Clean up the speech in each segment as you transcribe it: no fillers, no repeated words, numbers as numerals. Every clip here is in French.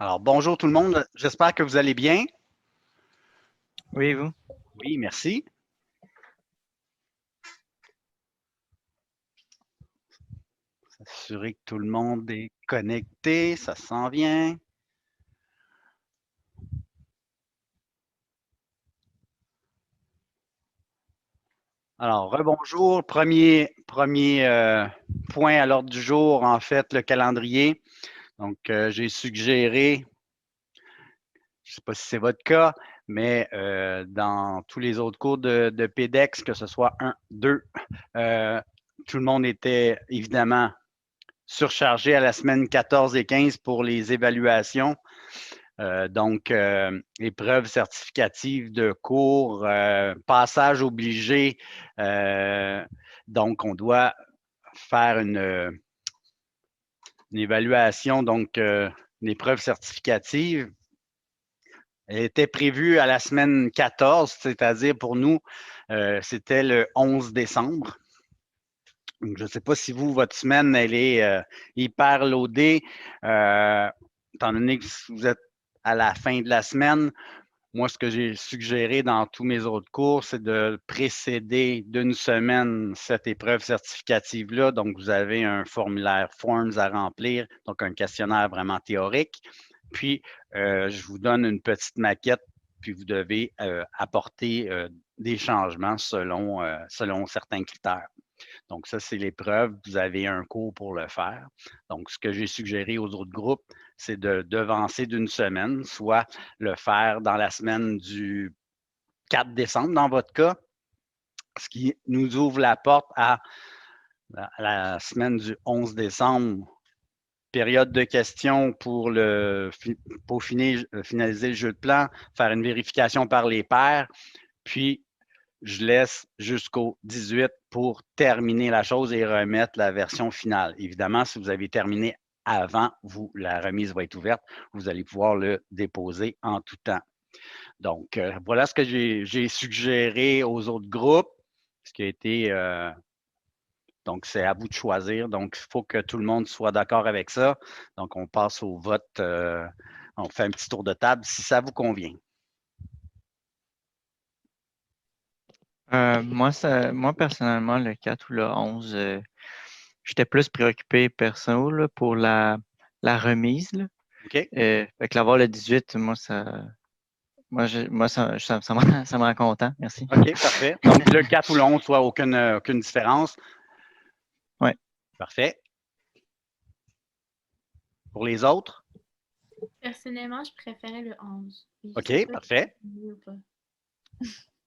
Alors, bonjour tout le monde. J'espère que vous allez bien. Oui, vous? Oui, merci. S'assurer que tout le monde est connecté, ça s'en vient. Alors, rebonjour. Premier point à l'ordre du jour, en fait, le calendrier. Donc, j'ai suggéré, je ne sais pas si c'est votre cas, mais dans tous les autres cours de PEDEX, que ce soit 1, 2, tout le monde était évidemment surchargé à la semaine 14 et 15 pour les évaluations. Donc, épreuves certificatives de cours, passage obligé. Donc, on doit faire une évaluation, donc une épreuve certificative. Elle était prévue à la semaine 14, c'est-à-dire pour nous, c'était le 11 décembre. Donc, je ne sais pas si vous, votre semaine, elle est hyper loadée, étant donné que vous êtes à la fin de la semaine. Moi, ce que j'ai suggéré dans tous mes autres cours, c'est de précéder d'une semaine cette épreuve certificative-là. Donc, vous avez un formulaire Forms à remplir, donc un questionnaire vraiment théorique. Puis, je vous donne une petite maquette, puis vous devez apporter des changements selon certains critères. Donc, ça, c'est l'épreuve. Vous avez un cours pour le faire. Donc, ce que j'ai suggéré aux autres groupes, c'est de devancer d'une semaine, soit le faire dans la semaine du 4 décembre, dans votre cas, ce qui nous ouvre la porte à la semaine du 11 décembre, période de questions pour finaliser le jeu de plan, faire une vérification par les pairs, puis je laisse jusqu'au 18 pour terminer la chose et remettre la version finale. Évidemment, si vous avez terminé avant, la remise va être ouverte. Vous allez pouvoir le déposer en tout temps. Donc, voilà ce que j'ai suggéré aux autres groupes, ce qui a été. Donc, c'est à vous de choisir. Donc, il faut que tout le monde soit d'accord avec ça. Donc, on passe au vote. On fait un petit tour de table si ça vous convient. Moi, personnellement, le 4 ou le 11, j'étais plus préoccupé perso là, pour la remise. Là. OK? Fait que l'avoir le 18, ça me rend content. Merci. OK, parfait. Donc, le 4 ou le 11, soit aucune différence. Ouais. Parfait. Pour les autres? Personnellement, je préférais le 11. Je sais OK, pas si parfait. c'est mieux ou pas.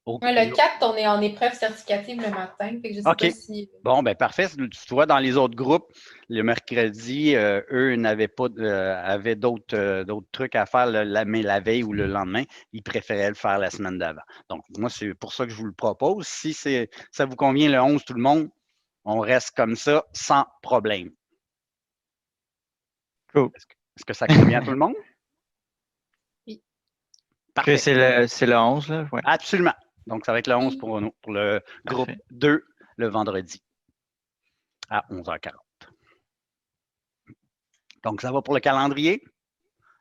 Ouais, le 4, on est en épreuve certificative le matin. Fait que je sais pas OK. si. Bon, ben parfait. Tu vois, dans les autres groupes, le mercredi, eux n'avaient pas avaient d'autres trucs à faire mais la veille ou le lendemain, ils préféraient le faire la semaine d'avant. Donc, moi, c'est pour ça que je vous le propose. Si ça vous convient le 11, tout le monde, on reste comme ça sans problème. Cool. Est-ce que ça convient à tout le monde? Oui. Parfait. C'est le 11, là? Ouais. Absolument. Donc, ça va être le 11 pour nous, pour le groupe Parfait. 2 le vendredi à 11h40. Donc, ça va pour le calendrier?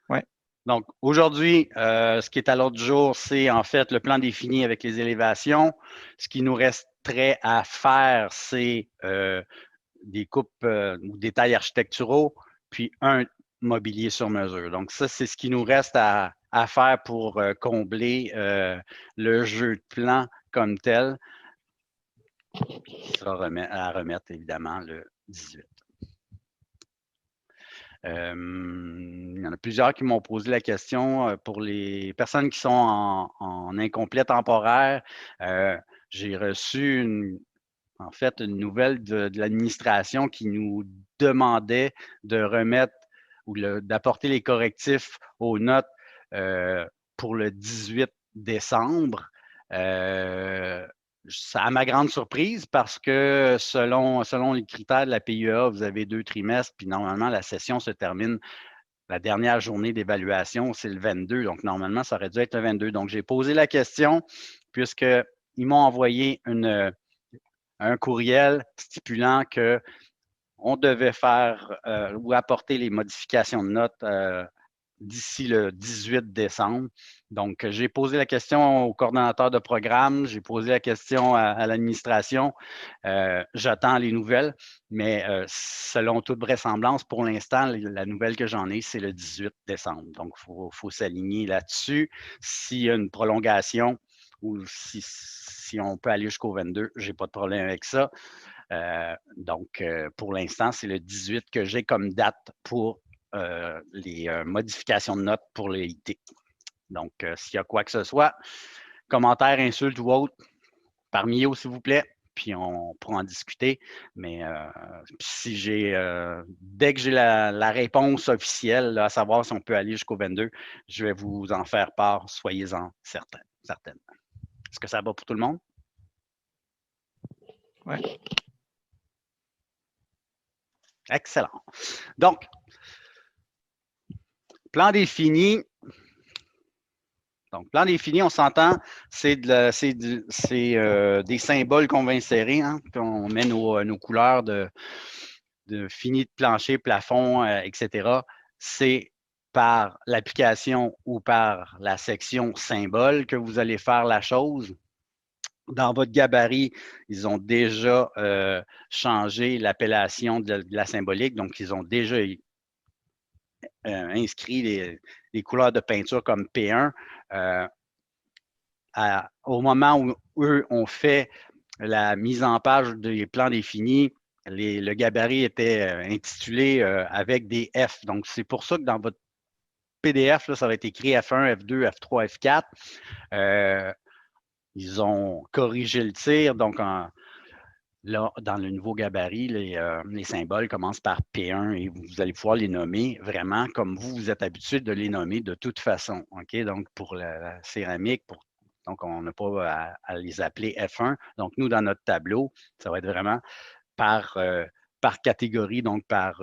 Ouais. Donc, aujourd'hui, ce qui est à l'ordre du jour, c'est en fait le plan défini avec les élévations. Ce qui nous resterait à faire, c'est des coupes ou des tailles architecturaux, puis un mobilier sur mesure. Donc, ça, c'est ce qui nous reste à faire pour combler le jeu de plan comme tel, qui sera à remettre évidemment le 18. Il y en a plusieurs qui m'ont posé la question pour les personnes qui sont en incomplet temporaire. J'ai reçu en fait une nouvelle de l'administration qui nous demandait de remettre ou d'apporter les correctifs aux notes pour le 18 décembre. À ma grande surprise, parce que selon les critères de la PIEA, vous avez 2 trimestres, puis normalement, la session se termine, la dernière journée d'évaluation, c'est le 22. Donc, normalement, ça aurait dû être le 22. Donc, j'ai posé la question, puisqu'ils m'ont envoyé un courriel stipulant qu'on devait faire ou apporter les modifications de notes d'ici le 18 décembre. Donc, j'ai posé la question au coordonnateur de programme, j'ai posé la question à l'administration. J'attends les nouvelles, mais selon toute vraisemblance, pour l'instant, la nouvelle que j'en ai, c'est le 18 décembre. Donc, il faut s'aligner là-dessus. S'il y a une prolongation ou si on peut aller jusqu'au 22, je n'ai pas de problème avec ça. Donc, pour l'instant, c'est le 18 que j'ai comme date pour les modifications de notes pour les IT. Donc, s'il y a quoi que ce soit, commentaires, insultes ou autres, par milieu, s'il vous plaît, puis on pourra en discuter. Mais si dès que j'ai la réponse officielle, là, à savoir si on peut aller jusqu'au 22, je vais vous en faire part, soyez-en certaines. Est-ce que ça va pour tout le monde? Oui. Excellent. Donc, plan défini. Donc, plan défini, on s'entend, c'est des symboles qu'on va insérer. Hein, puis on met nos couleurs de fini de plancher, plafond, etc. C'est par l'application ou par la section symbole que vous allez faire la chose. Dans votre gabarit, ils ont déjà changé l'appellation de la symbolique. Donc, ils ont déjà inscrit les couleurs de peinture comme P1. Au moment où eux ont fait la mise en page des plans définis, le gabarit était intitulé avec des F. Donc, c'est pour ça que dans votre PDF, là, ça va être écrit F1, F2, F3, F4. Ils ont corrigé le tir. Donc, là, dans le nouveau gabarit, les symboles commencent par P1 et vous allez pouvoir les nommer vraiment comme vous êtes habitué de les nommer de toute façon. OK? Donc, pour la céramique, donc on n'a pas à les appeler F1. Donc, nous, dans notre tableau, ça va être vraiment par catégorie, donc par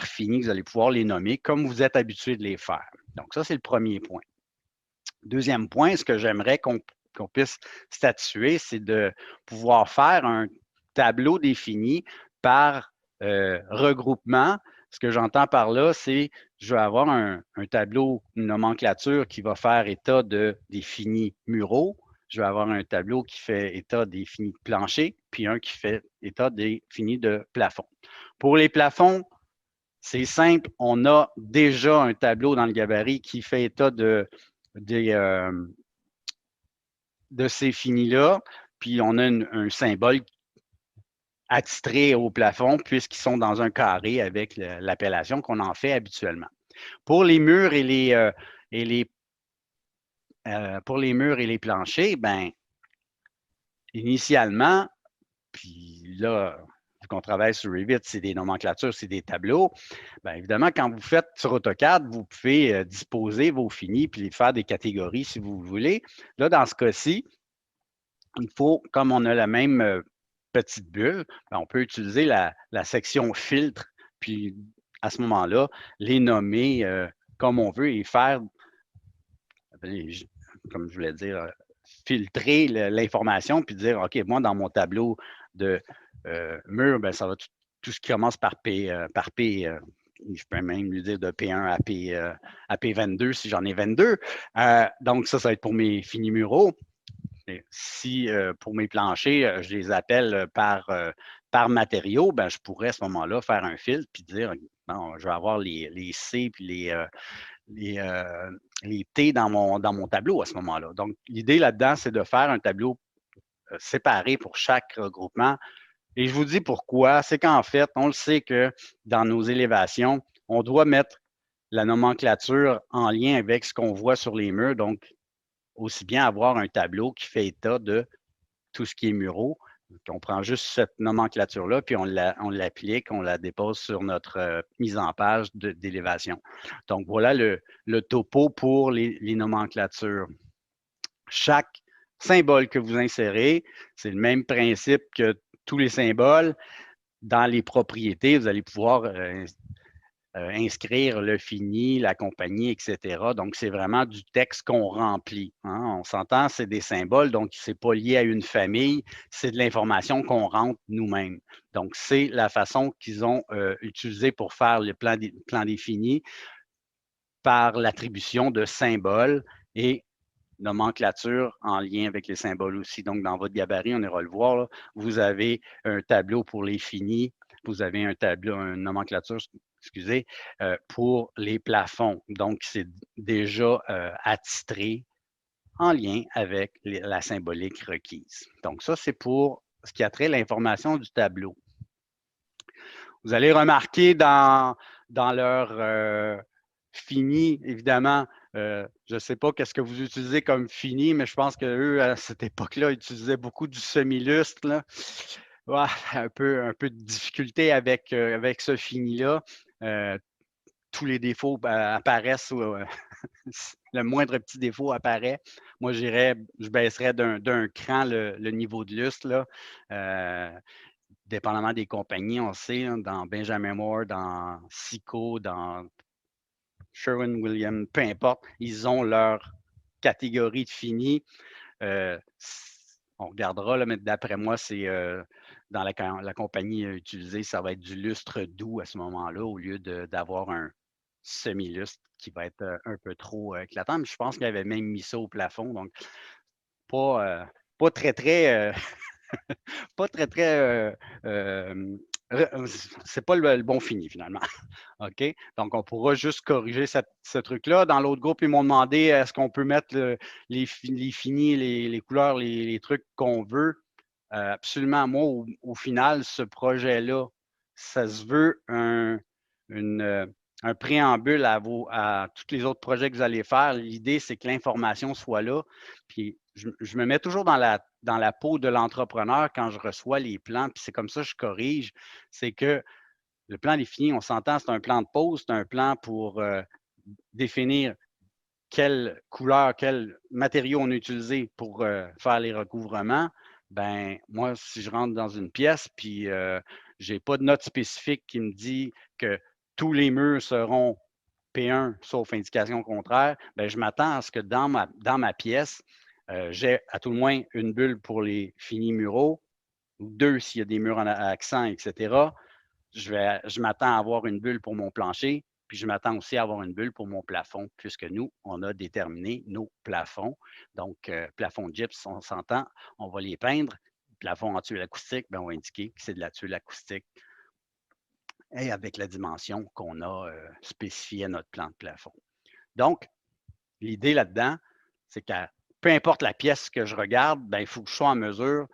fini, vous allez pouvoir les nommer comme vous êtes habitué de les faire. Donc, ça, c'est le premier point. Deuxième point, ce que j'aimerais qu'on puisse statuer, c'est de pouvoir faire un tableau défini par regroupement. Ce que j'entends par là, c'est je vais avoir un tableau, une nomenclature qui va faire état des finis muraux. Je vais avoir un tableau qui fait état des finis de plancher, puis un qui fait état des finis de plafond. Pour les plafonds, c'est simple, on a déjà un tableau dans le gabarit qui fait état de ces finis-là, puis on a un symbole attitré au plafond puisqu'ils sont dans un carré avec l'appellation qu'on en fait habituellement. Pour les murs et les planchers, ben initialement, puis là, vu qu'on travaille sur Revit, c'est des nomenclatures, c'est des tableaux. Bien évidemment, quand vous faites sur AutoCAD, vous pouvez disposer vos finis puis faire des catégories si vous voulez. Là, dans ce cas-ci, il faut, comme on a la même petite bulle, bien, on peut utiliser la section filtre, puis à ce moment-là, les nommer comme on veut et faire, comme je voulais dire, filtrer l'information, puis dire, OK, moi, dans mon tableau de mur, ben, ça va tout ce qui commence par P, je peux même lui dire de P1 à P22 si j'en ai 22. Donc, ça va être pour mes finis muraux. Si pour mes planchers, je les appelle par matériau, ben, je pourrais à ce moment-là faire un filtre puis dire, bon, je vais avoir les C puis les T dans mon tableau à ce moment-là. Donc, l'idée là-dedans, c'est de faire un tableau séparé pour chaque regroupement. Et je vous dis pourquoi. C'est qu'en fait, on le sait que dans nos élévations, on doit mettre la nomenclature en lien avec ce qu'on voit sur les murs. Donc, aussi bien avoir un tableau qui fait état de tout ce qui est muraux. On prend juste cette nomenclature-là, puis on l'applique, on la dépose sur notre mise en page d'élévation. Donc, voilà le topo pour les nomenclatures. Chaque symbole que vous insérez, c'est le même principe que tous les symboles. Dans les propriétés, vous allez pouvoir inscrire le fini, la compagnie, etc. Donc, c'est vraiment du texte qu'on remplit. Hein. On s'entend, c'est des symboles, donc ce n'est pas lié à une famille, c'est de l'information qu'on rentre nous-mêmes. Donc, c'est la façon qu'ils ont utilisée pour faire le plan défini. par l'attribution de symboles et nomenclature en lien avec les symboles aussi. Donc, dans votre gabarit, on ira le voir, là, vous avez un tableau pour les finis, vous avez un tableau, une nomenclature, excusez, pour les plafonds. Donc, c'est déjà attitré en lien avec la symbolique requise. Donc, ça, c'est pour ce qui a trait à l'information du tableau. Vous allez remarquer dans leur fini, évidemment, je ne sais pas qu'est-ce que vous utilisez comme fini, mais je pense qu'eux, à cette époque-là, utilisaient beaucoup du semi-lustre. Là. Ouais, un peu de difficulté avec ce fini-là. Tous les défauts apparaissent, le moindre petit défaut apparaît. Moi, je baisserais d'un cran le niveau de lustre. Là. Dépendamment des compagnies, on sait, hein, dans Benjamin Moore, dans Sico, dans Sherwin-Williams, peu importe, ils ont leur catégorie de fini. On regardera, là, mais d'après moi, c'est dans la compagnie utilisée, ça va être du lustre doux à ce moment-là, au lieu d'avoir un semi-lustre qui va être un peu trop éclatant. Mais je pense qu'il avait même mis ça au plafond, donc pas très, très pas très, très. C'est pas le bon fini, finalement. OK? Donc, on pourra juste corriger ce truc-là. Dans l'autre groupe, ils m'ont demandé est-ce qu'on peut mettre les finis, les couleurs, les trucs qu'on veut. Absolument, moi, au final, ce projet-là, ça se veut un préambule à tous les autres projets que vous allez faire. L'idée, c'est que l'information soit là. Puis, je me mets toujours dans la peau de l'entrepreneur quand je reçois les plans, puis c'est comme ça que je corrige. C'est que le plan défini, on s'entend, c'est un plan de pause, c'est un plan pour définir quelle couleur, quel matériau on a utilisé pour faire les recouvrements. Ben moi, si je rentre dans une pièce, puis je n'ai pas de note spécifique qui me dit que tous les murs seront P1, sauf indication contraire, ben, je m'attends à ce que dans ma pièce, j'ai à tout le moins une bulle pour les finis muraux, ou deux s'il y a des murs à accent, etc. Je m'attends à avoir une bulle pour mon plancher, puis je m'attends aussi à avoir une bulle pour mon plafond, puisque nous, on a déterminé nos plafonds. Donc, plafond de gyps, on s'entend, on va les peindre. Plafond en tuile acoustique, ben, on va indiquer que c'est de la tuile acoustique et avec la dimension qu'on a spécifiée à notre plan de plafond. Donc, l'idée là-dedans, c'est que peu importe la pièce que je regarde, ben, il faut que je sois en mesure,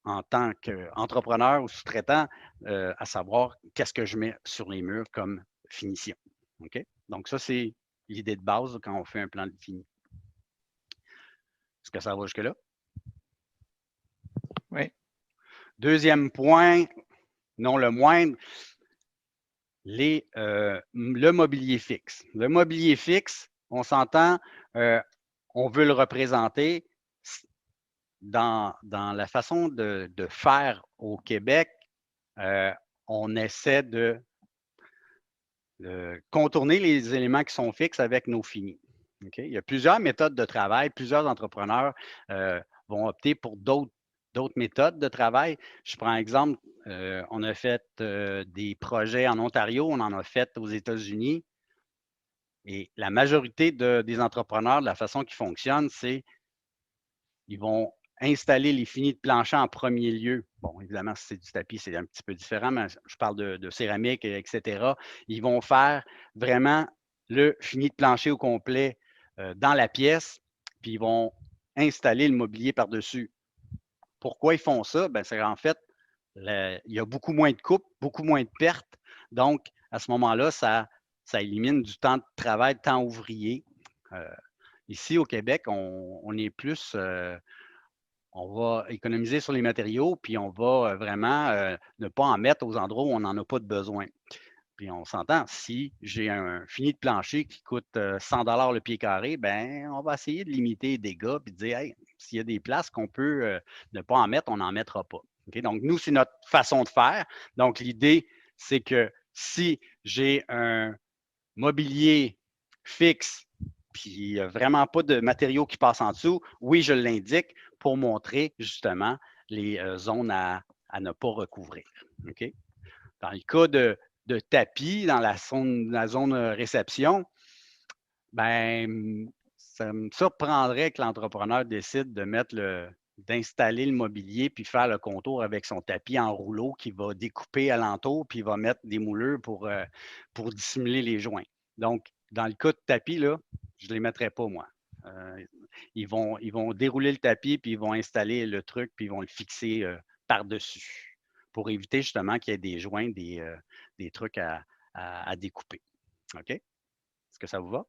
en tant qu'entrepreneur ou sous-traitant, à savoir qu'est-ce que je mets sur les murs comme finition. OK? Donc, ça, c'est l'idée de base quand on fait un plan de fini. Est-ce que ça va jusque-là? Oui. Deuxième point, non le moindre, le mobilier fixe. Le mobilier fixe, on s'entend, on veut le représenter dans la façon de faire au Québec. On essaie de contourner les éléments qui sont fixes avec nos finis. Okay? Il y a plusieurs méthodes de travail. Plusieurs entrepreneurs vont opter pour d'autres méthodes de travail. Je prends exemple, on a fait des projets en Ontario, on en a fait aux États-Unis. Et la majorité des entrepreneurs, de la façon qu'ils fonctionnent, c'est ils vont installer les finis de plancher en premier lieu. Bon, évidemment, si c'est du tapis, c'est un petit peu différent, mais je parle de céramique, etc. Ils vont faire vraiment le fini de plancher au complet dans la pièce, puis ils vont installer le mobilier par-dessus. Pourquoi ils font ça? Ben, c'est en fait, il y a beaucoup moins de coupes, beaucoup moins de pertes. Donc, à ce moment-là, ça élimine du temps de travail, de temps ouvrier. Ici, au Québec, on est plus on va économiser sur les matériaux, puis on va vraiment ne pas en mettre aux endroits où on n'en a pas de besoin. Puis on s'entend, si j'ai un fini de plancher qui coûte 100 $ le pied carré, ben on va essayer de limiter les dégâts puis de dire, hey, s'il y a des places qu'on peut ne pas en mettre, on n'en mettra pas. Okay? Donc, nous, c'est notre façon de faire. Donc, l'idée, c'est que si j'ai un mobilier fixe, puis il n'y a vraiment pas de matériaux qui passent en dessous, oui, je l'indique pour montrer justement les zones à ne pas recouvrir. Dans le cas de tapis, dans la zone réception, Ben, ça me surprendrait que l'entrepreneur décide d'installer le mobilier puis faire le contour avec son tapis en rouleau qui va découper alentour puis il va mettre des moulures pour dissimuler les joints. Donc, dans le cas de tapis, là, je ne les mettrais pas, moi. Ils vont dérouler le tapis puis ils vont installer le truc puis ils vont le fixer par-dessus pour éviter justement qu'il y ait des joints, des trucs à découper. OK? Est-ce que ça vous va?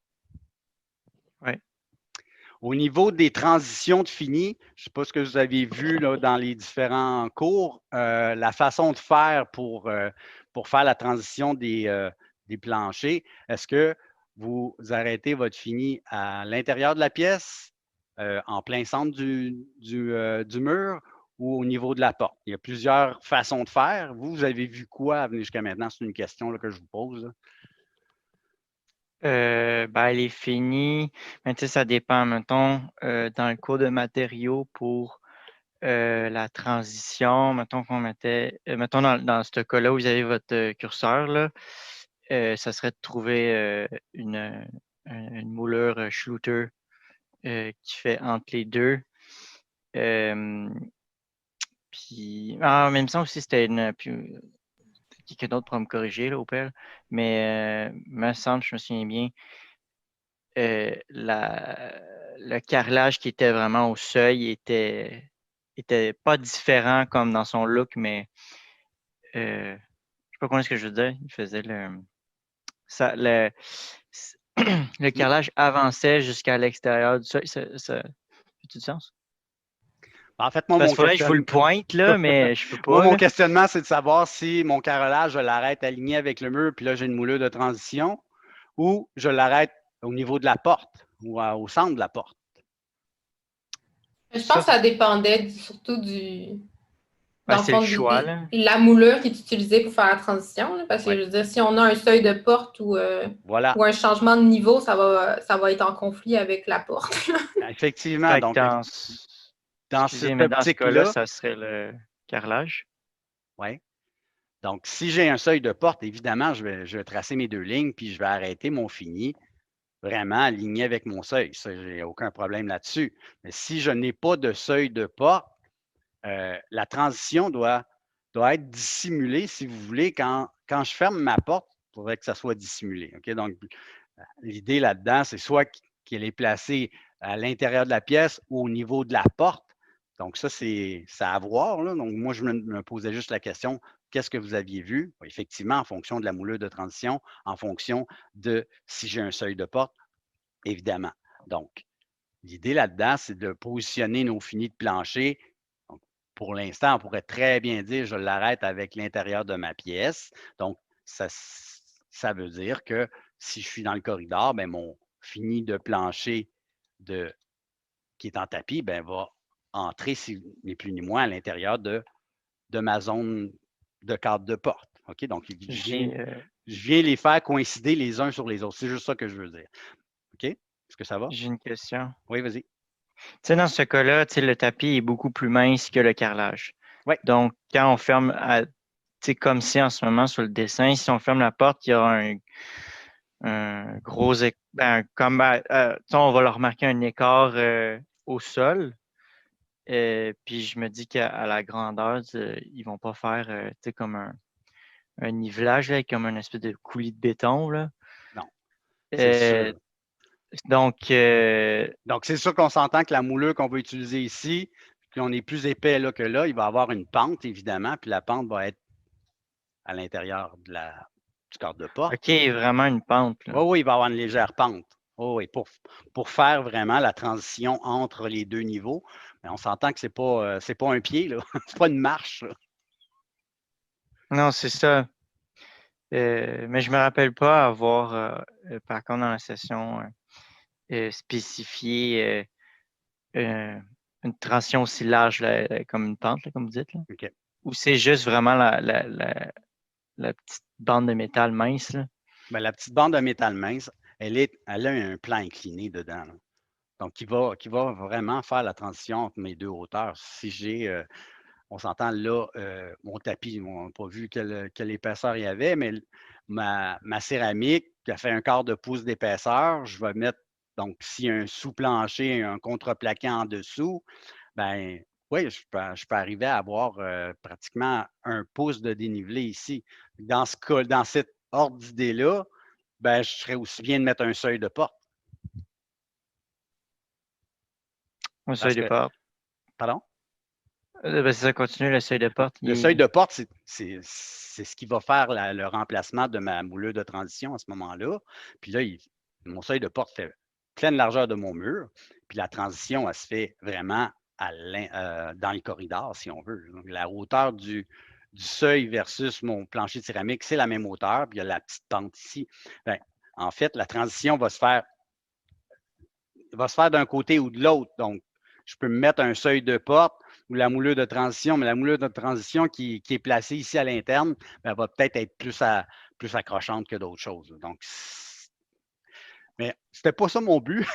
Oui. Au niveau des transitions de fini, je ne sais pas ce que vous avez vu là, dans les différents cours, la façon de faire pour faire la transition des planchers. Est-ce que vous arrêtez votre fini à l'intérieur de la pièce, en plein centre du mur ou au niveau de la porte? Il y a plusieurs façons de faire. Vous avez vu quoi à venir jusqu'à maintenant? C'est une question là, que je vous pose. Là. Elle est finie. Mais tu sais, ça dépend. Mettons, dans le cours de matériaux pour la transition, mettons qu'on mettait, mettons dans ce cas-là où vous avez votre curseur, là, ça serait de trouver une moulure Schluter qui fait entre les deux. Mais il me semble aussi que c'était quelqu'un d'autre pour me corriger là, au pire. Mais me semble, je me souviens bien, le carrelage qui était vraiment au seuil était pas différent comme dans son look, mais je sais pas comment est-ce que je veux dire. Il faisait le carrelage avançait jusqu'à l'extérieur du seuil. Ça fait-tu du sens? En fait, moi, Parce qu'il faudrait que je vous le pointe, là, mais je peux pas. mon Là. questionnement, c'est de savoir si mon carrelage, je l'arrête aligné avec le mur, puis là, j'ai une moulure de transition, ou je l'arrête au niveau de la porte ou au centre de la porte. Je pense que ça dépendait surtout dans le C'est fond, le choix, là. la moulure qui est utilisée pour faire la transition. Là, parce que Ouais. je veux dire, si on a un seuil de porte Voilà. ou un changement de niveau, ça va être en conflit avec la porte. Effectivement. Fait que Donc, dans excusez, cette mais dans ce cas-là, optique-là, ça serait le carrelage. ouais. Donc, si j'ai un seuil de porte, évidemment, je vais tracer mes deux lignes, puis je vais arrêter mon fini vraiment aligné avec mon seuil. Ça, j'ai aucun problème là-dessus. Mais si je n'ai pas de seuil de porte, la transition doit être dissimulée, si vous voulez. Quand je ferme ma porte, il faudrait que ça soit dissimulé. OK? Donc, l'idée là-dedans, c'est soit qu'elle est placée à l'intérieur de la pièce ou au niveau de la porte. Donc, ça, c'est à voir. Là. Donc, moi, je me posais juste la question, qu'est-ce que vous aviez vu? Effectivement, en fonction de la moulure de transition, en fonction de si j'ai un seuil de porte, évidemment. Donc, l'idée là-dedans, c'est de positionner nos finis de plancher. Donc, pour l'instant, on pourrait très bien dire je l'arrête avec l'intérieur de ma pièce. Donc, ça veut dire que si je suis dans le corridor, bien, mon fini de plancher qui est en tapis va entrer, ni plus ni moins, à l'intérieur de ma zone de cadre de porte. OK? Donc, je viens les faire coïncider les uns sur les autres. C'est juste ça que je veux dire. OK? Est-ce que ça va? J'ai une question. Oui, vas-y. Tu sais, dans ce cas-là, le tapis est beaucoup plus mince que le carrelage. Oui. Donc, quand on ferme, comme si en ce moment sur le dessin, si on ferme la porte, il y aura un gros on va leur remarquer un écart au sol. Puis je me dis qu'à la grandeur, ils vont pas faire comme un nivelage là, comme une espèce de coulis de béton. Là. Non. C'est sûr. Donc, c'est sûr qu'on s'entend que la moulure qu'on va utiliser ici, qu'on est plus épais là que là, il va avoir une pente, évidemment, puis la pente va être à l'intérieur du cadre de porte. OK, vraiment une pente. Là. Oui, il va avoir une légère pente. Oui, pour faire vraiment la transition entre les deux niveaux. Mais on s'entend que c'est pas un pied, là. C'est pas une marche. Là. Non, c'est ça. Mais je me rappelle pas avoir, par contre, dans la session spécifié une transition aussi large comme une pente, là, comme vous dites. Là. OK. Ou c'est juste vraiment la petite bande de métal mince. Là. Bien, la petite bande de métal mince, elle a un plan incliné dedans. Là. Donc, qui va vraiment faire la transition entre mes deux hauteurs. Si j'ai, on s'entend là, mon tapis, on n'a pas vu quelle épaisseur il y avait, mais ma céramique qui a fait 1/4 de pouce d'épaisseur. Je vais mettre, donc, s'il y a un sous-plancher, un contreplaqué en dessous, ben oui, je peux arriver à avoir pratiquement 1 pouce de dénivelé ici. Dans cet ordre d'idée-là, ben, je serais aussi bien de mettre un seuil de porte. Un seuil de porte. Pardon? Ben, c'est ça, continue, le seuil de porte. Le seuil de porte, c'est ce qui va faire le remplacement de ma mouleuse de transition à ce moment-là. Puis là, mon seuil de porte fait pleine largeur de mon mur. Puis la transition, elle se fait vraiment dans le corridor, si on veut. Donc, la hauteur du seuil versus mon plancher de céramique, c'est la même hauteur. Puis il y a la petite pente ici. Bien, en fait, la transition va se faire d'un côté ou de l'autre. Donc, je peux me mettre un seuil de porte ou la mouleuse de transition, mais la mouleuse de transition qui est placée ici à l'interne, ben, va peut-être être plus accrochante que d'autres choses. Donc, mais c'était pas ça mon but.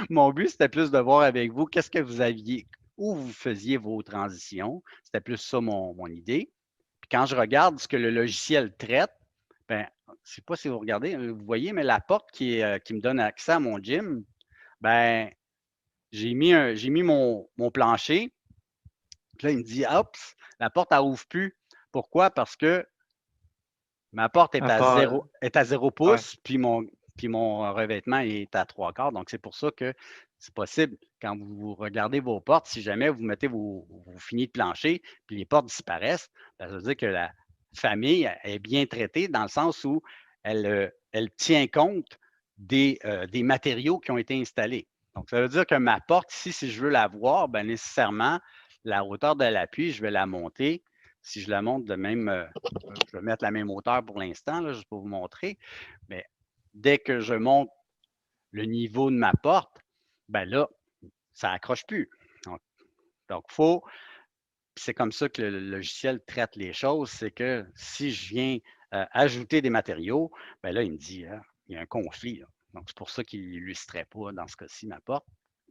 Mon but, c'était plus de voir avec vous qu'est-ce que vous aviez, où vous faisiez vos transitions. C'était plus ça mon idée. Puis quand je regarde ce que le logiciel traite, ben, je ne sais pas si vous regardez, vous voyez, mais la porte qui me donne accès à mon gym, ben, j'ai mis mon plancher. Puis là, il me dit, hop, la porte, elle n'ouvre plus. Pourquoi? Parce que ma porte est à 0 pouces, puis mon revêtement est à 3/4. Donc, c'est pour ça que c'est possible, quand vous regardez vos portes, si jamais vous mettez vos finis de plancher, puis les portes disparaissent, ben, ça veut dire que la famille est bien traitée dans le sens où elle tient compte des matériaux qui ont été installés. Donc, ça veut dire que ma porte ici, si je veux la voir, ben, nécessairement, la hauteur de l'appui, je vais la monter. Si je la monte de même, je vais mettre la même hauteur pour l'instant, juste pour vous montrer. Mais dès que je monte le niveau de ma porte, ben là, ça n'accroche plus. Donc, c'est comme ça que le logiciel traite les choses, c'est que si je viens ajouter des matériaux, ben là, il me dit, il y a un conflit. Là. Donc, c'est pour ça qu'il n'illustrait pas dans ce cas-ci ma porte.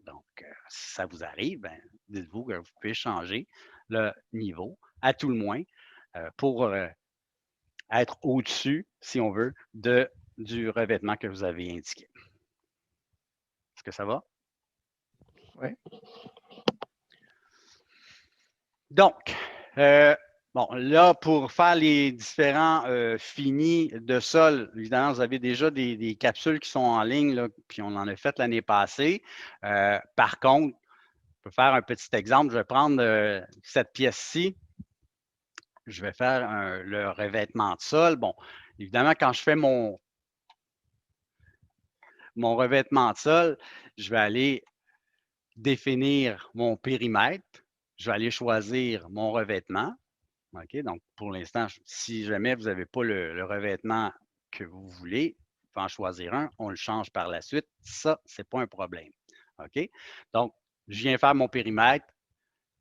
Donc, si ça vous arrive, ben, dites-vous que vous pouvez changer le niveau, à tout le moins, pour être au-dessus, si on veut, du revêtement que vous avez indiqué. Est-ce que ça va? Oui. Donc, bon, là, pour faire les différents finis de sol, évidemment, vous avez déjà des capsules qui sont en ligne, là, puis on en a fait l'année passée. Par contre, je peux faire un petit exemple. Je vais prendre cette pièce-ci. Je vais faire le revêtement de sol. Bon, évidemment, quand je fais mon revêtement de sol, je vais aller définir mon périmètre. Je vais aller choisir mon revêtement. OK? Donc, pour l'instant, si jamais vous n'avez pas le revêtement que vous voulez, vous pouvez en choisir un. On le change par la suite. Ça, ce n'est pas un problème. OK? Donc, je viens faire mon périmètre.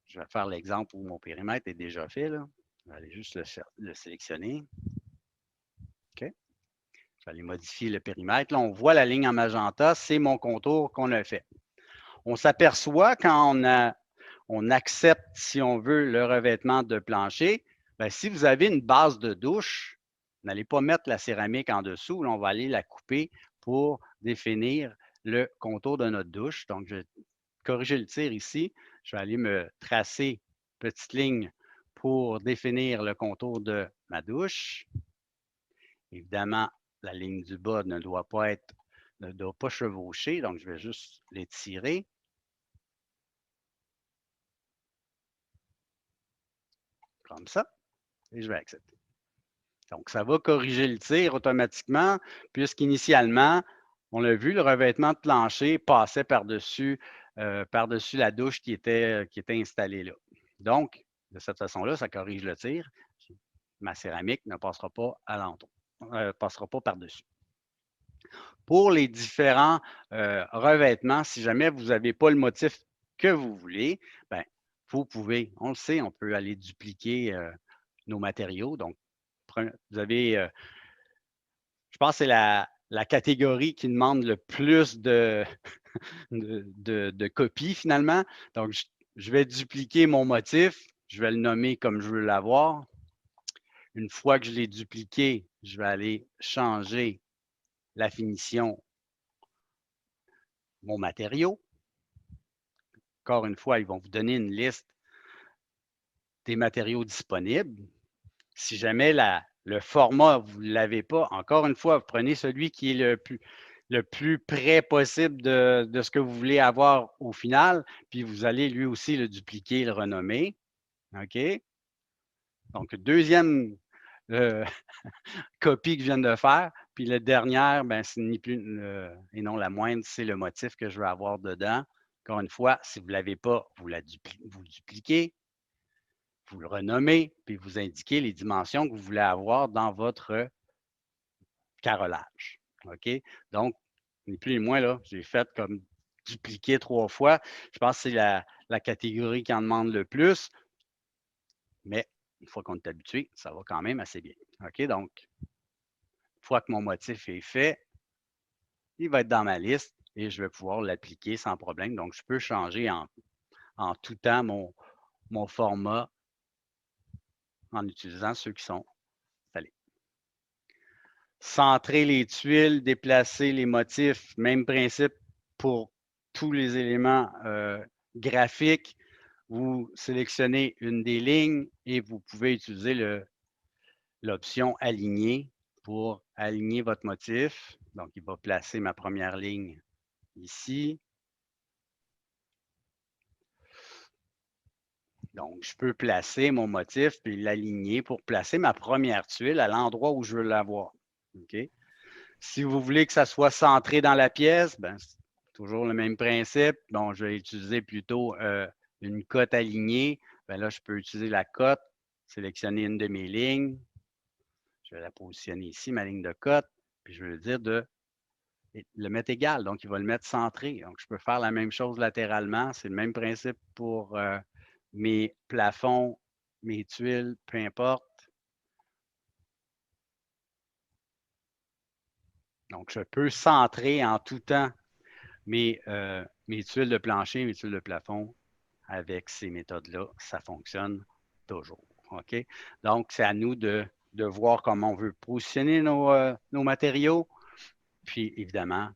Je vais faire l'exemple où mon périmètre est déjà fait. Là. Je vais aller juste le sélectionner. OK? Je vais aller modifier le périmètre. Là, on voit la ligne en magenta. C'est mon contour qu'on a fait. On s'aperçoit quand on accepte, si on veut, le revêtement de plancher, bien, si vous avez une base de douche, n'allez pas mettre la céramique en dessous. Là, on va aller la couper pour définir le contour de notre douche. Donc, je vais corriger le tir ici. Je vais aller me tracer une petite ligne pour définir le contour de ma douche. Évidemment, la ligne du bas ne doit pas chevaucher, donc je vais juste l'étirer. Comme ça, et je vais accepter. Donc, ça va corriger le tir automatiquement, puisqu'initialement, on l'a vu, le revêtement de plancher passait par-dessus la douche qui était installée là. Donc, de cette façon-là, ça corrige le tir. Ma céramique ne passera pas alentour, passera pas par-dessus. Pour les différents revêtements, si jamais vous n'avez pas le motif que vous voulez, bien, vous pouvez, on le sait, on peut aller dupliquer nos matériaux. Donc, vous avez, je pense que c'est la catégorie qui demande le plus de copies finalement. Donc, je vais dupliquer mon motif. Je vais le nommer comme je veux l'avoir. Une fois que je l'ai dupliqué, je vais aller changer la finition, mon matériau. Encore une fois, ils vont vous donner une liste des matériaux disponibles. Si jamais le format, vous ne l'avez pas, encore une fois, vous prenez celui qui est le plus près possible de ce que vous voulez avoir au final, puis vous allez lui aussi le dupliquer, le renommer. OK? Donc, deuxième copie que je viens de faire. Puis la dernière, ben, ce n'est plus et non la moindre, c'est le motif que je veux avoir dedans. Encore une fois, si vous ne l'avez pas, vous le dupliquez, vous le renommez, puis vous indiquez les dimensions que vous voulez avoir dans votre carrelage. OK? Donc, ni plus ni moins, là, j'ai fait comme dupliquer 3 fois. Je pense que c'est la catégorie qui en demande le plus. Mais une fois qu'on est habitué, ça va quand même assez bien. OK? Donc, une fois que mon motif est fait, il va être dans ma liste et je vais pouvoir l'appliquer sans problème. Donc, je peux changer en tout temps mon format en utilisant ceux qui sont installés. Centrer les tuiles, déplacer les motifs, même principe pour tous les éléments graphiques. Vous sélectionnez une des lignes et vous pouvez utiliser l'option aligner pour aligner votre motif. Donc, il va placer ma première ligne ici. Donc, je peux placer mon motif puis l'aligner pour placer ma première tuile à l'endroit où je veux l'avoir. OK? Si vous voulez que ça soit centré dans la pièce, ben, c'est toujours le même principe. Bon, je vais utiliser plutôt une cote alignée. Ben là, je peux utiliser la cote, sélectionner une de mes lignes. Je vais la positionner ici, ma ligne de cote, puis je vais lui dire de le mettre égal. Donc, il va le mettre centré. Donc, je peux faire la même chose latéralement. C'est le même principe pour mes plafonds, mes tuiles, peu importe. Donc, je peux centrer en tout temps mes tuiles de plancher, mes tuiles de plafond avec ces méthodes-là. Ça fonctionne toujours. OK? Donc, c'est à nous de voir comment on veut positionner nos matériaux. Puis, évidemment,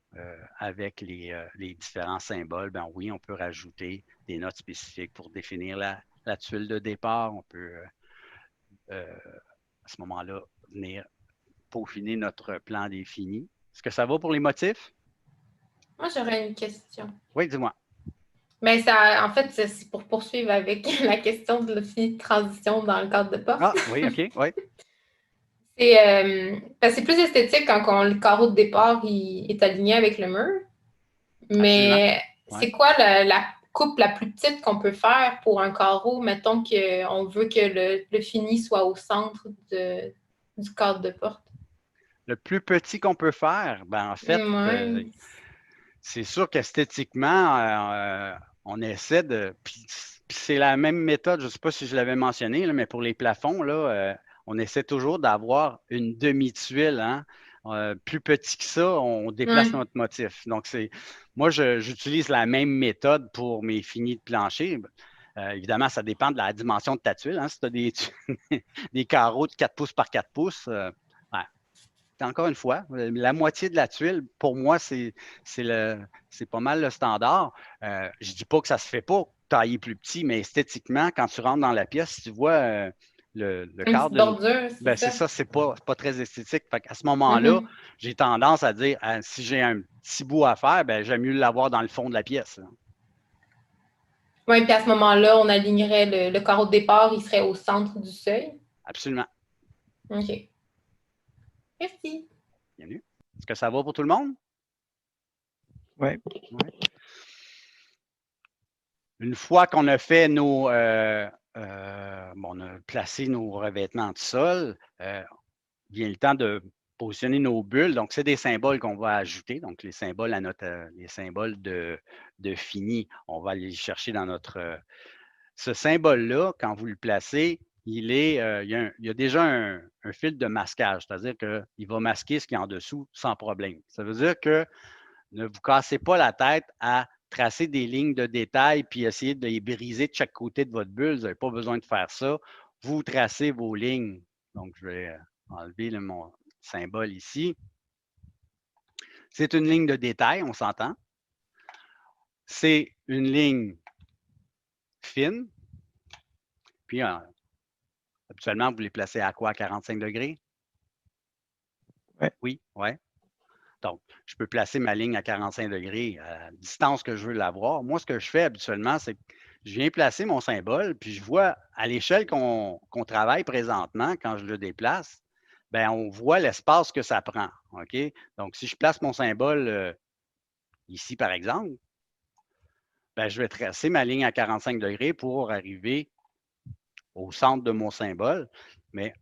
avec les différents symboles, ben oui, on peut rajouter des notes spécifiques pour définir la tuile de départ. On peut, à ce moment-là, venir peaufiner notre plan défini. Est-ce que ça va pour les motifs? Moi, j'aurais une question. Oui, dis-moi. Mais ça, en fait, c'est pour poursuivre avec la question de la fini de transition dans le cadre de porte. Ah, oui, OK, oui. Parce que c'est plus esthétique quand le carreau de départ il est aligné avec le mur. Mais c'est quoi la coupe la plus petite qu'on peut faire pour un carreau? Mettons qu'on veut que le fini soit au centre du cadre de porte. Le plus petit qu'on peut faire, ben en fait, c'est sûr qu'esthétiquement, on essaie de. Puis c'est la même méthode, je ne sais pas si je l'avais mentionné, là, mais pour les plafonds, là, on essaie toujours d'avoir une demi-tuile. Hein? Plus petit que ça, on déplace notre motif. Donc, moi, j'utilise la même méthode pour mes finis de plancher. Évidemment, ça dépend de la dimension de ta tuile. Hein? Si tu as des carreaux de 4 pouces par 4 pouces, encore une fois, la moitié de la tuile, pour moi, c'est pas mal le standard. Je ne dis pas que ça ne se fait pas tailler plus petit, mais esthétiquement, quand tu rentres dans la pièce, tu vois le cadre. Bordure, c'est ça, c'est pas très esthétique. Fait à ce moment-là, j'ai tendance à dire si j'ai un petit bout à faire, ben, j'aime mieux l'avoir dans le fond de la pièce. Oui, puis à ce moment-là, on alignerait le carreau de départ, il serait au centre du seuil. Absolument. OK. Merci. Bienvenue. Est-ce que ça va pour tout le monde? Oui. Une fois qu'on a fait on a placé nos revêtements de sol, vient le temps de positionner nos bulles. Donc, c'est des symboles qu'on va ajouter. Donc, les symboles les symboles de fini, on va aller les chercher dans notre. Ce symbole-là, quand vous le placez, il y a déjà un fil de masquage, c'est-à-dire qu'il va masquer ce qui est en dessous sans problème. Ça veut dire que ne vous cassez pas la tête à tracer des lignes de détail puis essayer de les briser de chaque côté de votre bulle. Vous n'avez pas besoin de faire ça. Vous tracez vos lignes. Donc, je vais enlever symbole ici. C'est une ligne de détail, on s'entend. C'est une ligne fine. Puis, habituellement, vous les placez à quoi? 45 degrés? Ouais. Oui, ouais. Donc, je peux placer ma ligne à 45 degrés à la distance que je veux l'avoir. Moi, ce que je fais habituellement, c'est que je viens placer mon symbole, puis je vois à l'échelle qu'on travaille présentement, quand je le déplace, bien, on voit l'espace que ça prend. OK? Donc, si je place mon symbole ici, par exemple, bien, je vais tracer ma ligne à 45 degrés pour arriver au centre de mon symbole. Mais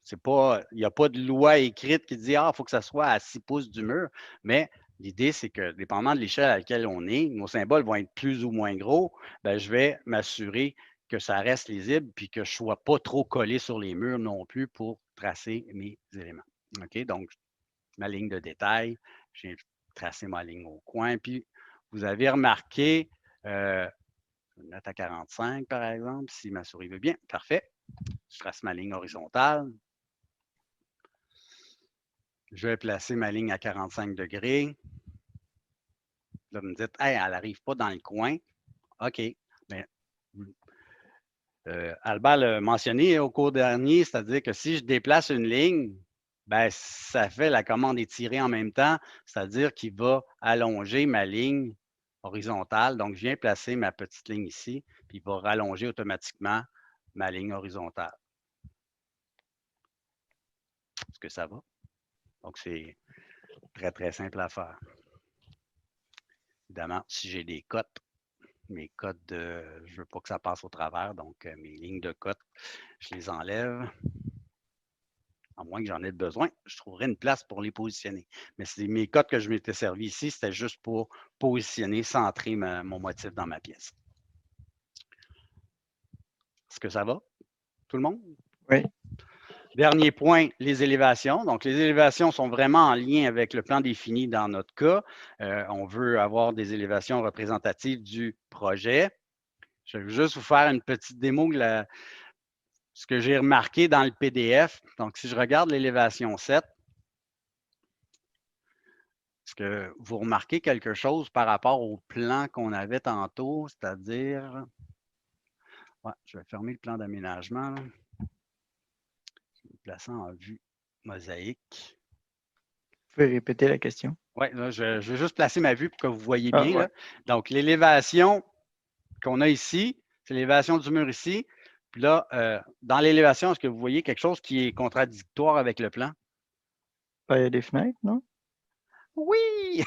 c'est pas, il n'y a pas de loi écrite qui dit, ah, il faut que ça soit à 6 pouces du mur. Mais l'idée, c'est que, dépendamment de l'échelle à laquelle on est, nos symboles vont être plus ou moins gros. Bien, je vais m'assurer que ça reste lisible puis que je ne sois pas trop collé sur les murs non plus pour tracer mes éléments. OK? Donc, ma ligne de détail, j'ai tracé ma ligne au coin. Puis, vous avez remarqué, je vais le mettre à 45 par exemple, si ma souris veut bien. Parfait. Je trace ma ligne horizontale. Je vais placer ma ligne à 45 degrés. Là, vous me dites, hey, elle n'arrive pas dans le coin. OK. Mais, Albert l'a mentionné au cours dernier, c'est-à-dire que si je déplace une ligne, ben, ça fait la commande étirée en même temps, c'est-à-dire qu'il va allonger ma ligne horizontale. Donc, je viens placer ma petite ligne ici, puis il va rallonger automatiquement ma ligne horizontale. Est-ce que ça va? Donc, c'est très, très simple à faire. Évidemment, si j'ai des cotes, mes cotes, je ne veux pas que ça passe au travers, donc mes lignes de cotes, je les enlève. À moins que j'en ai besoin, je trouverai une place pour les positionner. Mais c'est mes cotes que je m'étais servi ici, c'était juste pour positionner, centrer mon motif dans ma pièce. Est-ce que ça va? Tout le monde? Oui. Dernier point, les élévations. Donc, les élévations sont vraiment en lien avec le plan défini dans notre cas. On veut avoir des élévations représentatives du projet. Je vais juste vous faire une petite démo de ce que j'ai remarqué dans le PDF. Donc, si je regarde l'élévation 7, est-ce que vous remarquez quelque chose par rapport au plan qu'on avait tantôt, c'est-à-dire, ouais, je vais fermer le plan d'aménagement. Plaçant en vue mosaïque. Vous pouvez répéter la question? Oui, je vais juste placer ma vue pour que vous voyez Ah, bien. ouais. Là. Donc, l'élévation qu'on a ici, c'est l'élévation du mur ici. Puis là, dans l'élévation, est-ce que vous voyez quelque chose qui est contradictoire avec le plan? Ben, il y a des fenêtres, non? Oui!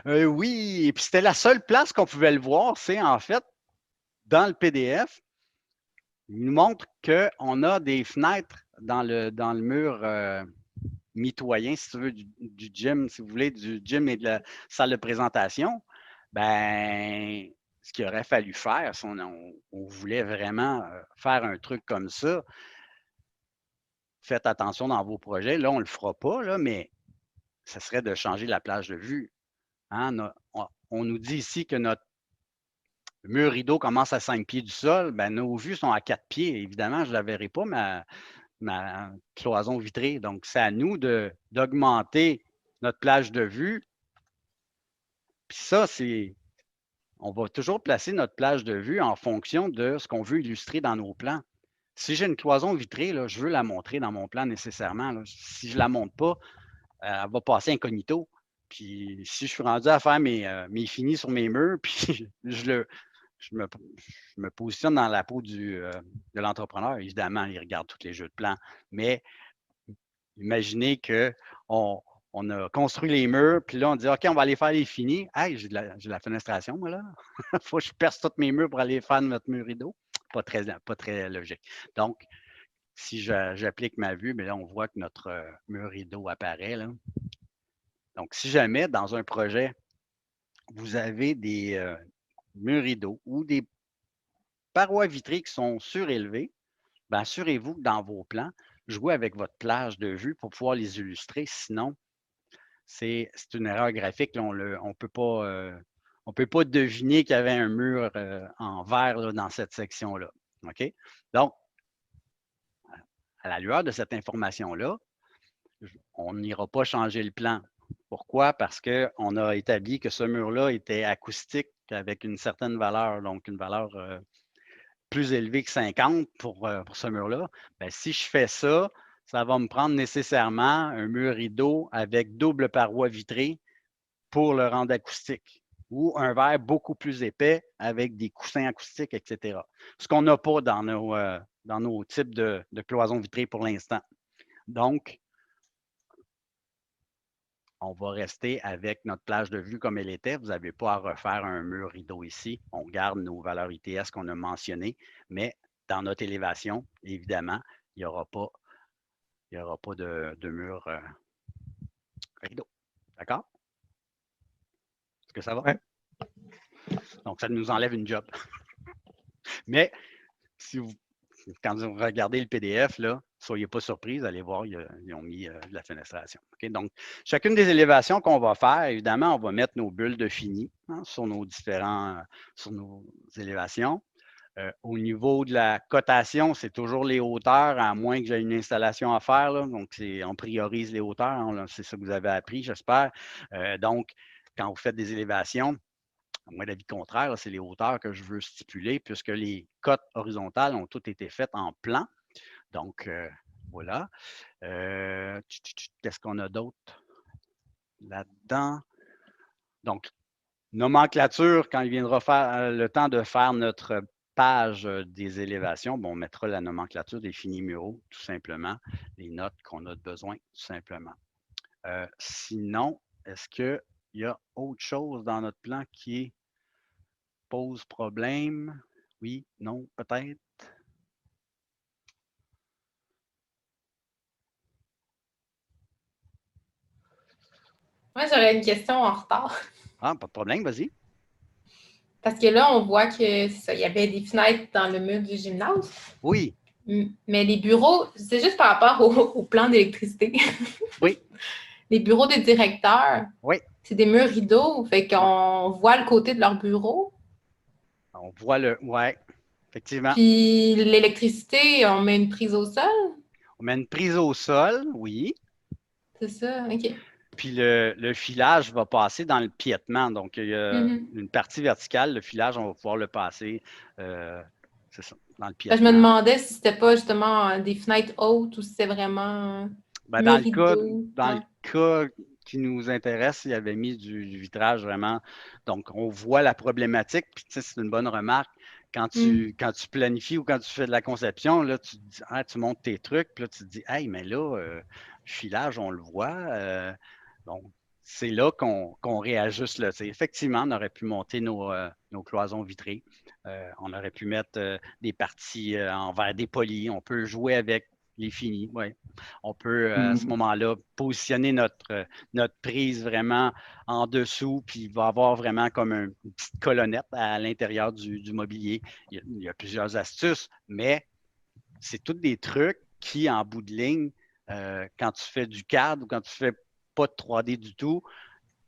Oui! Et puis c'était la seule place qu'on pouvait le voir, c'est en fait, dans le PDF, il nous montre qu'on a des fenêtres dans le mur mitoyen, si tu veux, du gym, si vous voulez, du gym et de la salle de présentation. Ben, ce qu'il aurait fallu faire, si on voulait vraiment faire un truc comme ça, faites attention dans vos projets. Là, on ne le fera pas, là, mais ce serait de changer la plage de vue. Hein? On nous dit ici que notre mur rideau commence à 5 pieds du sol. Ben, nos vues sont à 4 pieds. Évidemment, je ne la verrai pas, ma cloison vitrée. Donc, c'est à nous d'augmenter notre plage de vue. Puis ça, on va toujours placer notre plage de vue en fonction de ce qu'on veut illustrer dans nos plans. Si j'ai une cloison vitrée, là, je veux la montrer dans mon plan nécessairement. Là. Si je ne la montre pas, elle va passer incognito. Puis si je suis rendu à faire mes finis sur mes murs, puis je me positionne dans la peau de l'entrepreneur. Évidemment, il regarde tous les jeux de plans. Mais imaginez qu'on a construit les murs, puis là, on dit OK, on va aller faire les finis. Hey, j'ai de la fenestration, moi, là. Il faut que je perce tous mes murs pour aller faire notre mur rideau. Pas très logique. Donc, si j'applique ma vue, bien là, on voit que notre mur rideau apparaît. Là. Donc, si jamais dans un projet, vous avez des murs rideaux ou des parois vitrées qui sont surélevées, bien, assurez-vous que dans vos plans, jouez avec votre plage de vue pour pouvoir les illustrer. Sinon, c'est une erreur graphique. Là, on ne peut pas deviner qu'il y avait un mur en verre là, dans cette section-là. OK? Donc, à la lueur de cette information-là, on n'ira pas changer le plan. Pourquoi? Parce qu'on a établi que ce mur-là était acoustique avec une certaine valeur, donc une valeur plus élevée que 50 pour ce mur-là. Bien, si je fais ça, ça va me prendre nécessairement un mur rideau avec double paroi vitrée pour le rendre acoustique ou un verre beaucoup plus épais avec des coussins acoustiques, etc. Ce qu'on n'a pas dans nos types de cloisons vitrées pour l'instant. Donc, on va rester avec notre plage de vue comme elle était. Vous n'avez pas à refaire un mur rideau ici. On garde nos valeurs ITS qu'on a mentionnées, mais dans notre élévation, évidemment, il n'y aura pas de mur rideau. D'accord? Est-ce que ça va? Ouais. Donc, ça nous enlève une job. Mais quand vous regardez le PDF, là, soyez pas surpris, vous allez voir, ils ont mis de la fenestration. Okay? Donc, chacune des élévations qu'on va faire, évidemment, on va mettre nos bulles de fini sur nos élévations. Au niveau de la cotation, c'est toujours les hauteurs, à moins que j'ai une installation à faire. Là. Donc, on priorise les hauteurs. C'est ça que vous avez appris, j'espère. Donc, quand vous faites des élévations, à moins d'avis contraire, c'est les hauteurs que je veux stipuler, puisque les cotes horizontales ont toutes été faites en plan. Donc, voilà. Qu'est-ce qu'on a d'autre là-dedans? Donc, nomenclature, quand il viendra faire le temps de faire notre page des élévations, bon, on mettra la nomenclature des finis muraux, tout simplement, les notes qu'on a besoin, tout simplement. Sinon, est-ce qu'il y a autre chose dans notre plan qui pose problème? Oui, non, peut-être? Moi, j'aurais une question en retard. Ah, pas de problème, vas-y. Parce que là, on voit que ça, il y avait des fenêtres dans le mur du gymnase. Oui. Mais les bureaux, c'est juste par rapport au plan d'électricité. Oui. Les bureaux des directeurs, oui. C'est des murs rideaux, fait qu'on voit le côté de leur bureau. On voit oui, effectivement. Puis l'électricité, on met une prise au sol. On met une prise au sol, oui. C'est ça, OK. Puis le filage va passer dans le piétement. Donc, il y a une partie verticale, le filage, on va pouvoir le passer, c'est ça, dans le piétement. Je me demandais si c'était pas justement des fenêtres hautes ou si c'était vraiment dans le cas qui nous intéresse, il avait mis du vitrage vraiment. Donc, on voit la problématique. Puis, tu sais, c'est une bonne remarque. Quand tu planifies ou quand tu fais de la conception, là, tu te dis, tu montes tes trucs, puis là, tu te dis, hey, mais là, le filage, on le voit. Donc, c'est là qu'on réajuste. Là. Effectivement, on aurait pu monter nos cloisons vitrées. On aurait pu mettre des parties en verre dépoli. On peut jouer avec les finis, oui. On peut, à ce moment-là, positionner notre prise vraiment en dessous, puis il va avoir vraiment comme une petite colonnette à l'intérieur du mobilier. Il y a plusieurs astuces, mais c'est tous des trucs qui, en bout de ligne, quand tu fais du CAD ou quand tu fais pas de 3D du tout,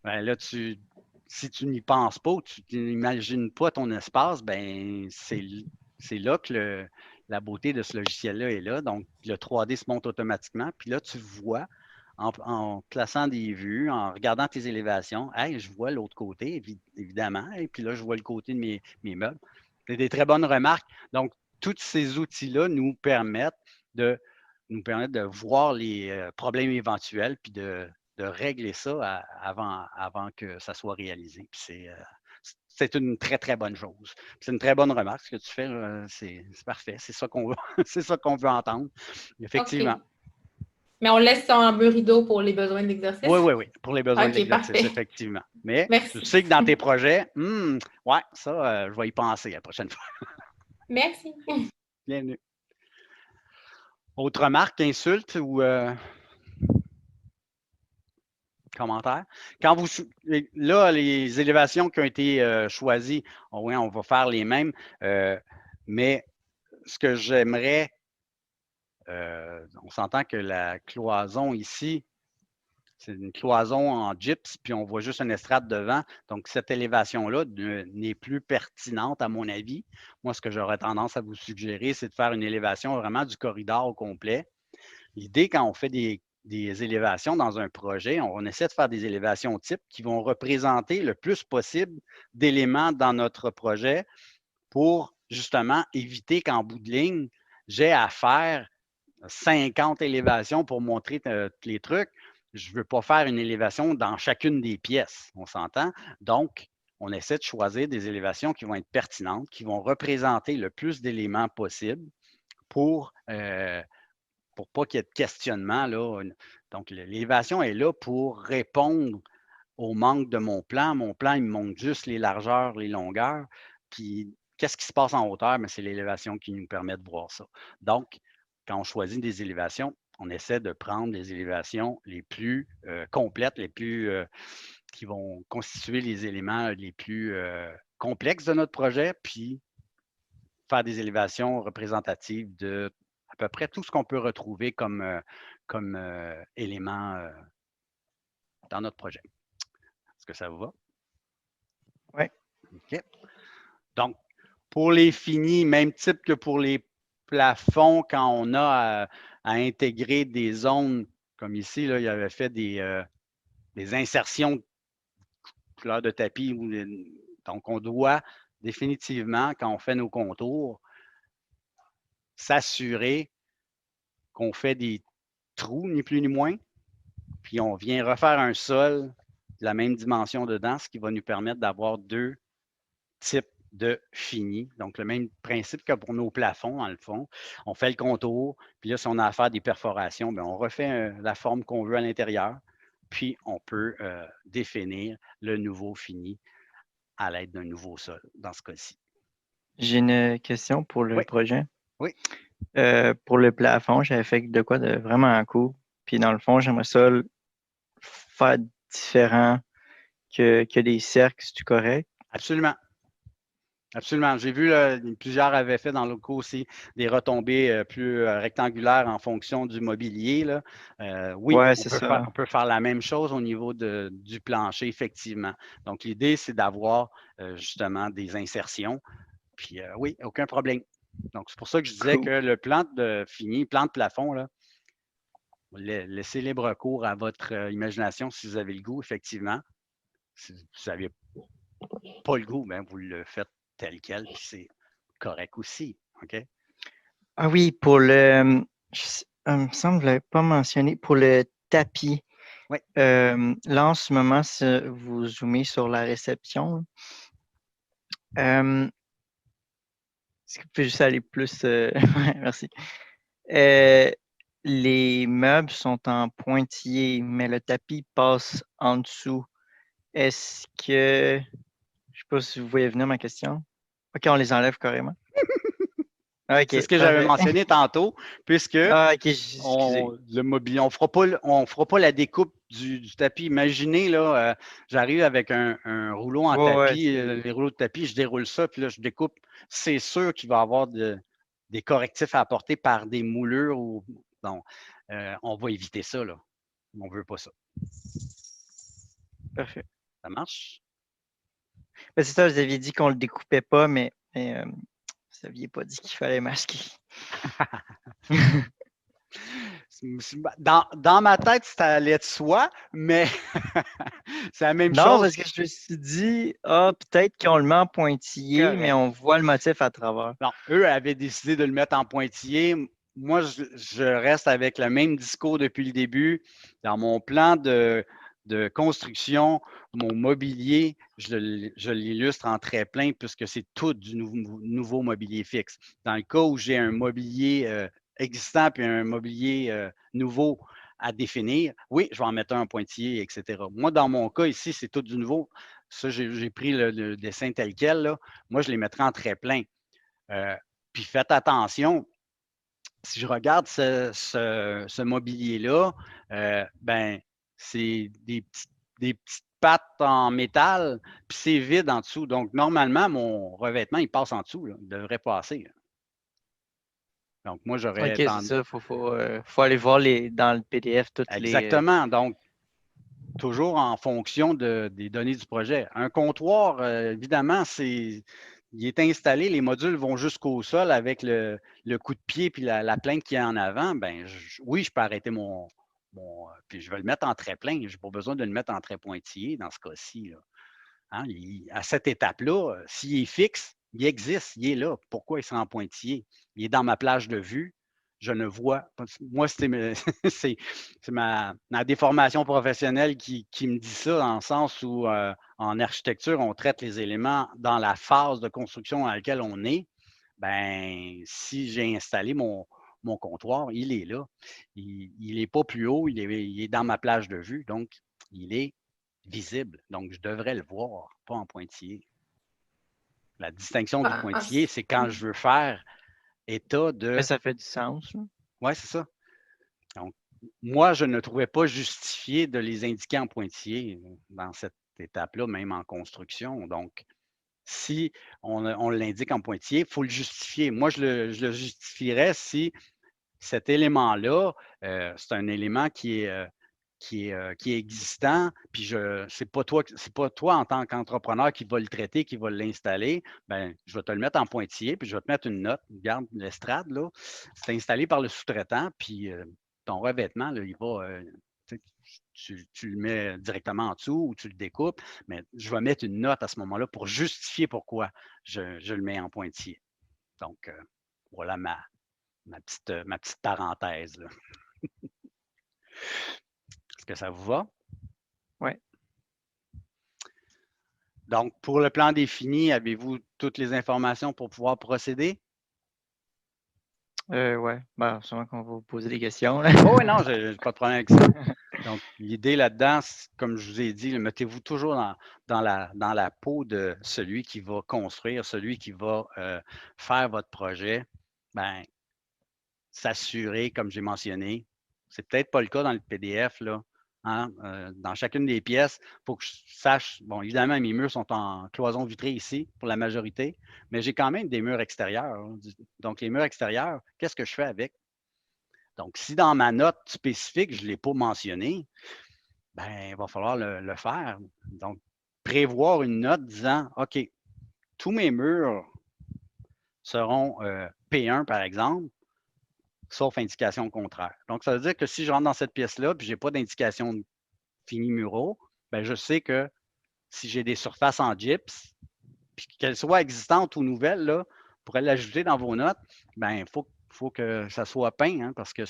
ben là, si tu n'y penses pas ou tu n'imagines pas ton espace, ben c'est là que la beauté de ce logiciel-là est là. Donc, le 3D se monte automatiquement. Puis là, tu vois, en plaçant des vues, en regardant tes élévations, hey, je vois l'autre côté, évidemment. Et puis là, je vois le côté de mes meubles. C'est des très bonnes remarques. Donc, tous ces outils-là nous permettent de voir les problèmes éventuels, puis de régler ça avant que ça soit réalisé. Puis c'est une très, très bonne chose. C'est une très bonne remarque. Ce que tu fais, c'est parfait. C'est ça qu'on veut, c'est ça qu'on veut entendre. Effectivement. Okay. Mais on laisse ça en mur rideau pour les besoins de l'exercice? Oui, pour les besoins de l'exercice, parfait. effectivement. Mais Merci. tu sais que dans tes projets, ouais, ça, je vais y penser la prochaine fois. Merci. Bienvenue. Autre remarque, insulte ou commentaire? Là, les élévations qui ont été choisies, oui, on va faire les mêmes, mais ce que j'aimerais, on s'entend que la cloison ici, c'est une cloison en gyps, puis on voit juste une estrade devant. Donc, cette élévation-là n'est plus pertinente, à mon avis. Moi, ce que j'aurais tendance à vous suggérer, c'est de faire une élévation vraiment du corridor au complet. l'idée, quand on fait des élévations dans un projet, on essaie de faire des élévations types qui vont représenter le plus possible d'éléments dans notre projet pour justement éviter qu'en bout de ligne, j'ai à faire 50 élévations pour montrer les trucs. Je ne veux pas faire une élévation dans chacune des pièces, on s'entend? Donc, on essaie de choisir des élévations qui vont être pertinentes, qui vont représenter le plus d'éléments possible pour pas qu'il y ait de questionnement. Là. Donc, l'élévation est là pour répondre au manque de mon plan. Mon plan, il me montre juste les largeurs, les longueurs. Puis, qu'est-ce qui se passe en hauteur? Mais c'est l'élévation qui nous permet de voir ça. Donc, quand on choisit des élévations, on essaie de prendre des élévations les plus complètes, les plus qui vont constituer les éléments les plus complexes de notre projet, puis faire des élévations représentatives de à peu près tout ce qu'on peut retrouver comme élément dans notre projet. Est-ce que ça vous va? Oui. OK. Donc, pour les finis, même type que pour les plafonds, quand on a à intégrer des zones, comme ici, là, il avait fait des insertions de couleur de tapis. Donc, on doit définitivement, quand on fait nos contours, s'assurer qu'on fait des trous, ni plus ni moins, puis on vient refaire un sol de la même dimension dedans, ce qui va nous permettre d'avoir deux types de fini. Donc, le même principe que pour nos plafonds, dans le fond. On fait le contour, puis là, si on a à faire des perforations, bien, on refait la forme qu'on veut à l'intérieur, puis on peut définir le nouveau fini à l'aide d'un nouveau sol, dans ce cas-ci. J'ai une question pour le projet. Oui. Pour le plafond, j'avais fait de quoi de vraiment cool. Puis dans le fond, j'aimerais ça faire différent que des cercles, c'est-tu correct? Absolument. Absolument. J'ai vu, plusieurs avaient fait dans le coup aussi des retombées plus rectangulaires en fonction du mobilier. Là. Oui, Ouais, on peut faire la même chose au niveau du plancher, effectivement. Donc, l'idée, c'est d'avoir justement des insertions. Puis oui, aucun problème. Donc, c'est pour ça que je disais que le plan de fini, plan de plafond, là, laissez libre cours à votre imagination si vous avez le goût, effectivement. Si vous n'avez pas le goût, bien, vous le faites tel quel, puis c'est correct aussi. OK? Ah oui, pour le. Il me semble que je ne l'avais pas mentionné. Pour le tapis. Oui. Là, en ce moment, si vous zoomez sur la réception. Est-ce que vous pouvez juste aller plus. Merci. Les meubles sont en pointillé, mais le tapis passe en dessous. Est-ce que. Je ne sais pas si vous voyez venir ma question. OK, on les enlève carrément. Okay, c'est ce que j'avais mentionné tantôt, puisque le mobilier, on ne fera pas la découpe du tapis. Imaginez, là, j'arrive avec un rouleau en tapis, les rouleaux de tapis, je déroule ça, puis là, je découpe. C'est sûr qu'il va y avoir des correctifs à apporter par des moulures. On va éviter ça. Là. On ne veut pas ça. Parfait. Ça marche? Ben, c'est ça, vous aviez dit qu'on ne le découpait pas, mais vous n'aviez pas dit qu'il fallait masquer. Dans ma tête, ça allait de soi, mais c'est la même chose. Non, parce que je me suis dit, peut-être qu'on le met en pointillé, mais on voit le motif à travers. Non, eux avaient décidé de le mettre en pointillé. Moi, je reste avec le même discours depuis le début. Dans mon plan de construction, mon mobilier, je l'illustre en très plein puisque c'est tout du nouveau mobilier fixe. Dans le cas où j'ai un mobilier existant puis un mobilier nouveau à définir, oui, je vais en mettre un pointillé, etc. Moi, dans mon cas ici, c'est tout du nouveau. Ça, j'ai pris le dessin tel quel. Là. Moi, je les mettrai en très plein. Puis faites attention, si je regarde ce mobilier-là, ben, c'est des petites pattes en métal, puis c'est vide en dessous. Donc, normalement, mon revêtement, il passe en dessous. Là. Il devrait passer. Là. Donc, moi, j'aurais... OK, c'est ça. Faut aller voir dans le PDF toutes Exactement. Donc, toujours en fonction des données du projet. Un comptoir, évidemment, c'est il est installé, les modules vont jusqu'au sol avec le coup de pied puis la plainte qu'il y a en avant, ben oui, je peux arrêter puis je vais le mettre en trait plein. Je n'ai pas besoin de le mettre en trait pointillé dans ce cas-ci. Hein, à cette étape-là, s'il est fixe, il existe, il est là. Pourquoi il sera en pointillé? Il est dans ma plage de vue. Je ne vois pas. Moi, c'est ma déformation professionnelle qui me dit ça, dans le sens où en architecture, on traite les éléments dans la phase de construction dans laquelle on est. Ben, si j'ai installé mon comptoir, il est là. Il n'est pas plus haut, il est dans ma plage de vue, donc il est visible. Donc, je devrais le voir, pas en pointillé. La distinction du pointillé, c'est quand je veux faire état de... Mais ça fait du sens. Oui, c'est ça. Donc, moi, je ne trouvais pas justifié de les indiquer en pointillé dans cette étape-là, même en construction. Donc, si on l'indique en pointillé, il faut le justifier. Moi, je le justifierais si cet élément-là, c'est un élément qui est existant, puis c'est pas toi en tant qu'entrepreneur qui va le traiter, qui va l'installer, ben je vais te le mettre en pointillé, puis je vais te mettre une note. Regarde l'estrade, là, c'est installé par le sous-traitant, puis ton revêtement, là, il va, tu le mets directement en dessous ou tu le découpes, mais je vais mettre une note à ce moment-là pour justifier pourquoi je le mets en pointillé. Donc, voilà ma petite parenthèse, là. Est-ce que ça vous va? Oui. Donc, pour le plan défini, avez-vous toutes les informations pour pouvoir procéder? Oui. Ben, sûrement qu'on va vous poser des questions. Oh oui, non, je n'ai pas de problème avec ça. Donc, l'idée là-dedans, comme je vous ai dit, mettez-vous toujours dans la peau de celui qui va construire, celui qui va faire votre projet. Ben, s'assurer, comme j'ai mentionné, c'est peut-être pas le cas dans le PDF, là. Hein, dans chacune des pièces, il faut que je sache, bon, évidemment, mes murs sont en cloison vitrée ici pour la majorité, mais j'ai quand même des murs extérieurs. Hein. Donc, les murs extérieurs, qu'est-ce que je fais avec? Donc, si dans ma note spécifique, je ne l'ai pas mentionné, ben, il va falloir le faire. Donc, prévoir une note disant, OK, tous mes murs seront P1, par exemple, sauf indication contraire. Donc, ça veut dire que si je rentre dans cette pièce-là, puis je n'ai pas d'indication fini muraux, ben je sais que si j'ai des surfaces en gyps, puis qu'elles soient existantes ou nouvelles, là, pour l'ajouter dans vos notes, ben il faut que ça soit peint, hein, parce que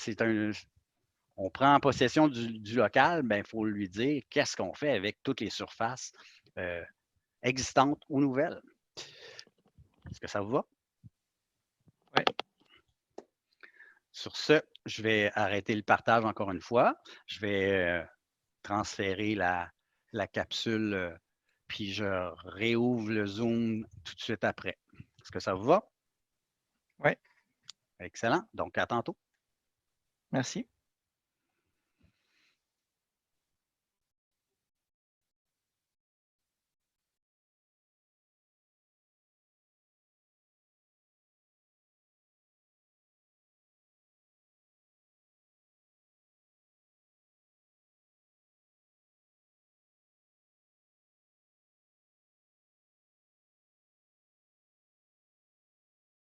on prend possession du local, ben il faut lui dire qu'est-ce qu'on fait avec toutes les surfaces existantes ou nouvelles. Est-ce que ça vous va? Oui. Sur ce, je vais arrêter le partage encore une fois. Je vais transférer la capsule, puis je réouvre le Zoom tout de suite après. Est-ce que ça vous va? Oui. Excellent. Donc, à tantôt. Merci.